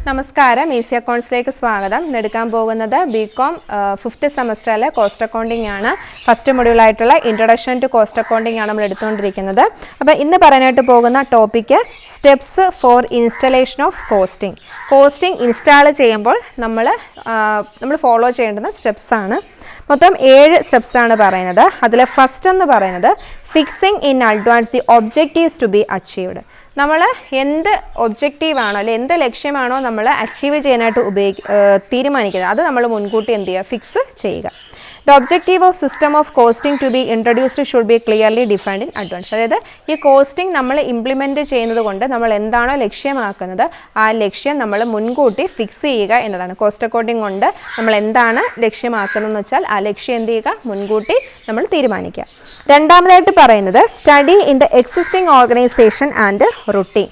നമസ്കാരം ഈസി അക്കൗണ്ട്സിലേക്ക് സ്വാഗതം. ഇന്ന് എടുക്കാൻ പോകുന്നത് ബികോം 5th സെമസ്റ്ററിലെ കോസ്റ്റ് അക്കൗണ്ടിംഗ് ആണ്. ഫസ്റ്റ് മൊഡ്യൂളായിട്ടുള്ള ഇൻട്രൊഡക്ഷൻ ടു കോസ്റ്റ് അക്കൗണ്ടിംഗ് ആണ് നമ്മൾ എടുത്തുകൊണ്ടിരിക്കുന്നത്. അപ്പോൾ ഇന്ന് പറയാനായിട്ട് പോകുന്ന topic steps for installation of costing. Costing install ചെയ്യുമ്പോൾ നമ്മൾ ഫോളോ ചെയ്യേണ്ടുന്ന സ്റ്റെപ്സ് ആണ്. മൊത്തം 7 സ്റ്റെപ്സ് ആണ് പറയുന്നത്. അതിൽ ഫസ്റ്റ് എന്ന് പറയുന്നത് fixing in advance the objectives to be achieved. നമ്മൾ എന്ത് ഒബ്ജക്റ്റീവാണോ അല്ലെങ്കിൽ എന്ത് ലക്ഷ്യമാണോ നമ്മൾ അച്ചീവ് ചെയ്യാനായിട്ട് തീരുമാനിക്കുന്നത് അത് നമ്മൾ മുൻകൂട്ടി എന്ത് ചെയ്യുക, ഫിക്സ് ചെയ്യുക. The objective of system of costing to be introduced should be clearly defined in advance. അതായത് ഈ കോസ്റ്റിംഗ് നമ്മൾ ഇംപ്ലിമെൻറ്റ് ചെയ്യുന്നത് കൊണ്ട് നമ്മൾ എന്താണോ ലക്ഷ്യമാക്കുന്നത് ആ ലക്ഷ്യം നമ്മൾ മുൻകൂട്ടി ഫിക്സ് ചെയ്യുക എന്നതാണ്. കോസ്റ്റ് അക്കൗണ്ടിംഗ് കൊണ്ട് നമ്മൾ എന്താണ് ലക്ഷ്യമാക്കുന്നതെന്ന് വെച്ചാൽ ആ ലക്ഷ്യം എന്ത് ചെയ്യുക, മുൻകൂട്ടി നമ്മൾ തീരുമാനിക്കുക. രണ്ടാമതായിട്ട് പറയുന്നത് study in the existing organisation and routine.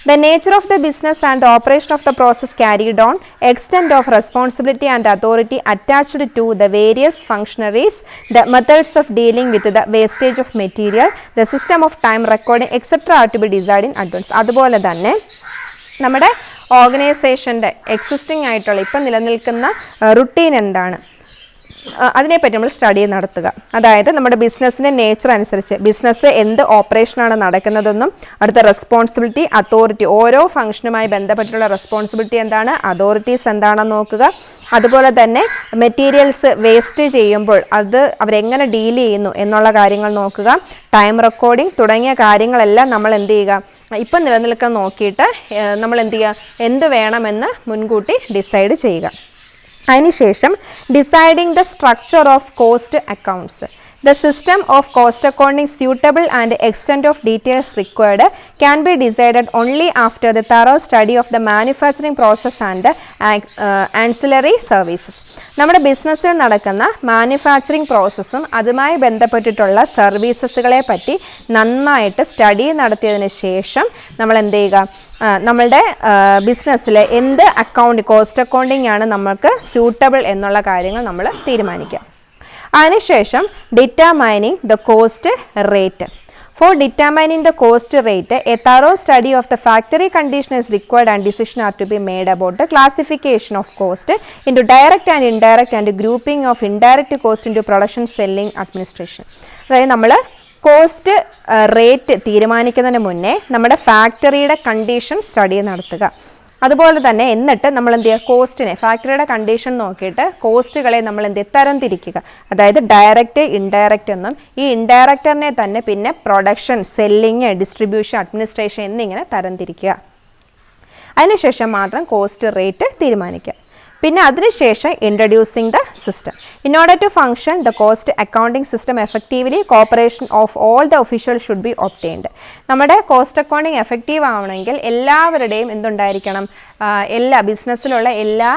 The nature of the business and the operation of the process carried on, extent of responsibility and authority attached to the various functionaries, the methods of dealing with the wastage of material, the system of time recording, etc. are to be decided in advance. അതുപോലെ തന്നെ നമ്മുടെ ഓർഗനൈസേഷൻ്റെ existing ആയിട്ടുള്ള ഇപ്പം നിലനിൽക്കുന്ന routine എന്താണ് അതിനെപ്പറ്റി നമ്മൾ study നടത്തുക. അതായത് നമ്മുടെ ബിസിനസ്സിൻ്റെ നേച്ചർ അനുസരിച്ച് ബിസിനസ് എന്ത് ഓപ്പറേഷനാണ് നടക്കുന്നതെന്നും അടുത്ത റെസ്പോൺസിബിലിറ്റി, അതോറിറ്റി, ഓരോ ഫംഗ്ഷനുമായി ബന്ധപ്പെട്ടുള്ള റെസ്പോൺസിബിലിറ്റി എന്താണ്, അതോറിറ്റീസ് എന്താണെന്ന് നോക്കുക. അതുപോലെ തന്നെ മെറ്റീരിയൽസ് വേസ്റ്റ് ചെയ്യുമ്പോൾ അത് അവരെങ്ങനെ ഡീൽ ചെയ്യുന്നു എന്നുള്ള കാര്യങ്ങൾ നോക്കുക. ടൈം റെക്കോർഡിംഗ് തുടങ്ങിയ കാര്യങ്ങളെല്ലാം നമ്മൾ എന്ത് ചെയ്യുക, ഇപ്പം നിലനിൽക്കാൻ നോക്കിയിട്ട് നമ്മൾ എന്ത് ചെയ്യുക, എന്ത് വേണമെന്ന് മുൻകൂട്ടി ഡിസൈഡ് ചെയ്യുക. അതിനുശേഷം deciding the structure of cost accounts. The system of cost accounting suitable and extent of details required can be decided only after the thorough study of the manufacturing process and ancillary services. നമ്മുടെ ബിസിനസ്സിൽ നടക്കുന്ന manufacturing പ്രോസസ്സും അതുമായി ബന്ധപ്പെട്ടിട്ടുള്ള സർവീസസുകളെ പറ്റി നന്നായിട്ട് study നടത്തിയതിന് ശേഷം നമ്മൾ എന്ത് ചെയ്യുക, നമ്മളുടെ ബിസിനസ്സിൽ എന്ത് കോസ്റ്റ് അക്കൗണ്ടിങ് ആണ് നമ്മൾക്ക് സ്യൂട്ടബിൾ എന്നുള്ള കാര്യങ്ങൾ നമ്മൾ തീരുമാനിക്കുക. അതിനുശേഷം determining the cost rate. For determining the cost rate, a thorough study of the factory condition is required and decisions are to be made about the classification of cost into direct and indirect and grouping of indirect cost into production, selling, administration. അതായത് നമ്മൾ cost rate തീരുമാനിക്കുന്നതിന് മുന്നേ നമ്മുടെ ഫാക്ടറിയുടെ condition study നടത്തുക. അതുപോലെ തന്നെ എന്നിട്ട് നമ്മൾ എന്ത് ചെയ്യുക, കോസ്റ്റിനെ ഫാക്ടറിയുടെ കണ്ടീഷൻ നോക്കിയിട്ട് കോസ്റ്റുകളെ നമ്മൾ എന്ത് തരം തിരിക്കുക. അതായത് ഡയറക്റ്റ്, ഇൻഡയറക്റ്റ് എന്നും ഈ ഇൻഡയറക്റ്ററിനെ തന്നെ പിന്നെ പ്രൊഡക്ഷൻ, സെല്ലിങ്, ഡിസ്ട്രിബ്യൂഷൻ, അഡ്മിനിസ്ട്രേഷൻ എന്നിങ്ങനെ തരം തിരിക്കുക. അതിനുശേഷം മാത്രം കോസ്റ്റ് റേറ്റ് തീരുമാനിക്കുക. പിന്നെ അതിനുശേഷം introducing the system. In order to function the cost accounting system effectively cooperation of all the official should be obtained. നമ്മുടെ കോസ്റ്റ് അക്കൗണ്ടിങ് എഫക്റ്റീവ് ആവണമെങ്കിൽ എല്ലാവരുടെയും എന്തുണ്ടായിരിക്കണം, എല്ലാ ബിസിനസ്സിലുള്ള എല്ലാ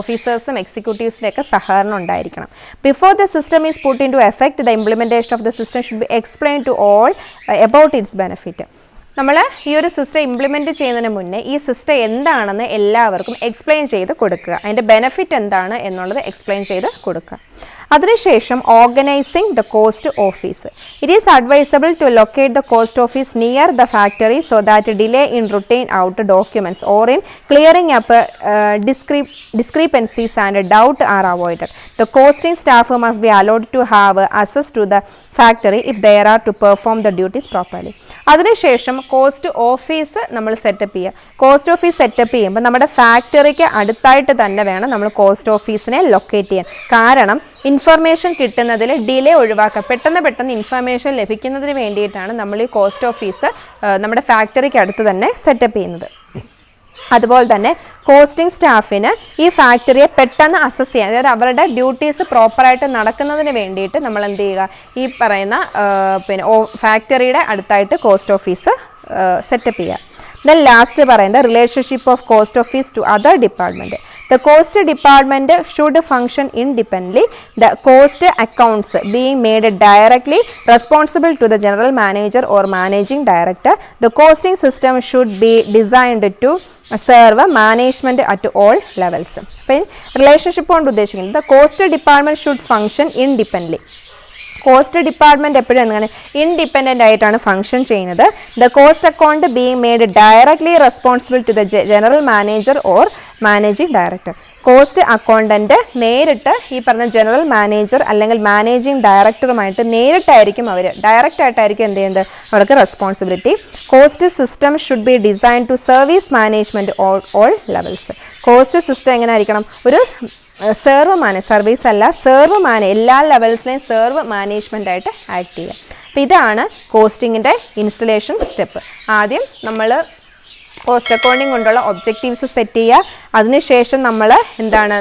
ഓഫീസേഴ്സും എക്സിക്യൂട്ടീവ്സിൻ്റെയൊക്കെ സഹകരണം ഉണ്ടായിരിക്കണം. Before the system is put into effect the implementation of the system should be explain to all about its benefit. നമ്മൾ ഈ ഒരു സിസ്റ്റം ഇംപ്ലിമെൻറ്റ് ചെയ്യുന്നതിന് മുന്നേ ഈ സിസ്റ്റം എന്താണെന്ന് എല്ലാവർക്കും എക്സ്പ്ലെയിൻ ചെയ്ത് കൊടുക്കുക, അതിൻ്റെ ബെനിഫിറ്റ് എന്താണ് എന്നുള്ളത് എക്സ്പ്ലെയിൻ ചെയ്ത് കൊടുക്കുക. അതിനുശേഷം organising the cost office. It is advisable to locate the cost office near the factory so that delay in routine out documents or in clearing up discrepancies and doubt are avoided. The costing staff must be allowed to have access to the factory if they are to perform the duties properly. അതിനുശേഷം cost office നമ്മൾ setup ചെയ്യുക. Cost office setup ചെയ്യുമ്പോൾ നമ്മുടെ ഫാക്ടറിക്ക് അടുത്തായിട്ട് തന്നെ വേണം നമ്മൾ cost ഓഫീസിനെ locate ചെയ്യാൻ. കാരണം ഇൻഫർമേഷൻ കിട്ടുന്നതിൽ ഡിലേ ഒഴിവാക്കുക. പെട്ടെന്ന് ഇൻഫർമേഷൻ ലഭിക്കുന്നതിന് വേണ്ടിയിട്ടാണ് നമ്മൾ ഈ കോസ്റ്റ് ഓഫീസ് നമ്മുടെ ഫാക്ടറിക്ക് അടുത്ത് തന്നെ സെറ്റപ്പ് ചെയ്യുന്നത്. അതുപോലെ തന്നെ കോസ്റ്റിംഗ് സ്റ്റാഫിന് ഈ ഫാക്ടറിയെ പെട്ടെന്ന് അസസ് ചെയ്യാൻ, അതായത് അവരുടെ ഡ്യൂട്ടീസ് പ്രോപ്പറായിട്ട് നടക്കുന്നതിന് വേണ്ടിയിട്ട് നമ്മൾ എന്ത് ചെയ്യുക, ഈ പറയുന്ന ഫാക്ടറിയുടെ അടുത്തായിട്ട് കോസ്റ്റ് ഓഫീസ് സെറ്റപ്പ് ചെയ്യുക. ദെൻ ലാസ്റ്റ് പറയുന്നത് relationship of cost office to other department. The cost department should function independently. The cost accounts being made directly responsible to the general manager or managing director. The costing system should be designed to serve management at all levels. Relationship കൊണ്ട് ഉദ്ദേശിക്കുന്നത് the cost department should function independently. Cost department എപ്പോഴും എന്താണ് independent ആയിട്ടാണ് function ചെയ്യുന്നത്. The cost account being made directly responsible to the general manager or managing director. Cost accountant നേരിട്ട് ഈ പറഞ്ഞ general manager അല്ലെങ്കിൽ മാനേജിംഗ് ഡയറക്ടറുമായിട്ട് നേരിട്ടായിരിക്കും അവർ ഡയറക്റ്റ് ആയിട്ടായിരിക്കും എന്ത് ചെയ്യുന്നത് അവർക്ക് responsibility. Cost system should be design to service management all levels. Cost system എങ്ങനെ ആയിരിക്കണം? ഒരു സർവീസ് അല്ല, എല്ലാ ലെവൽസിലെയും മാനേജ്മെൻ്റ് ആയിട്ട് ആക്ട് ചെയ്യുക. അപ്പോൾ ഇതാണ് കോസ്റ്റിങ്ങിൻ്റെ ഇൻസ്റ്റലേഷൻ സ്റ്റെപ്പ്. ആദ്യം നമ്മൾ കോസ്റ്റ് അക്കൗണ്ടിങ് കൊണ്ടുള്ള ഒബ്ജക്റ്റീവ്സ് സെറ്റ് ചെയ്യുക. അതിനുശേഷം നമ്മൾ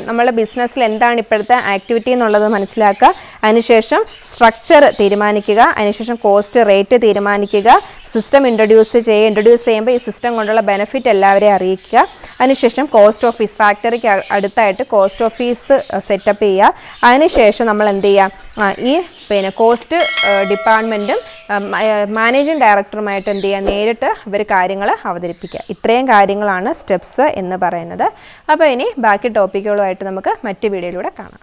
നമ്മുടെ ബിസിനസ്സിൽ എന്താണ് ഇപ്പോഴത്തെ ആക്ടിവിറ്റി എന്നുള്ളത് മനസ്സിലാക്കുക. അതിനുശേഷം സ്ട്രക്ചർ തീരുമാനിക്കുക. അതിനുശേഷം കോസ്റ്റ് റേറ്റ് തീരുമാനിക്കുക. സിസ്റ്റം ഇൻട്രൊഡ്യൂസ് ചെയ്യുമ്പോൾ ഈ സിസ്റ്റം കൊണ്ടുള്ള ബെനിഫിറ്റ് എല്ലാവരെയും അറിയിക്കുക. അതിനുശേഷം കോസ്റ്റ് ഓഫീസ്, ഫാക്ടറിക്ക് അടുത്തായിട്ട് കോസ്റ്റ് ഓഫീസ് സെറ്റപ്പ് ചെയ്യുക. അതിനുശേഷം നമ്മൾ എന്ത് ചെയ്യുക, ഈ കോസ്റ്റ് ഡിപ്പാർട്ട്മെൻറ്റും മാനേജിംഗ് ഡയറക്ടറുമായിട്ട് എന്ത് ചെയ്യുക, നേരിട്ട് ഇവർ കാര്യങ്ങൾ അവതരിപ്പിക്കുക. ഇത്രയും കാര്യങ്ങളാണ് സ്റ്റെപ്സ് എന്ന് പറയുന്നത്. അപ്പോൾ ഇനി ബാക്കി ടോപ്പിക്കുകളുമായിട്ട് നമുക്ക് മറ്റു വീഡിയോയിലൂടെ കാണാം.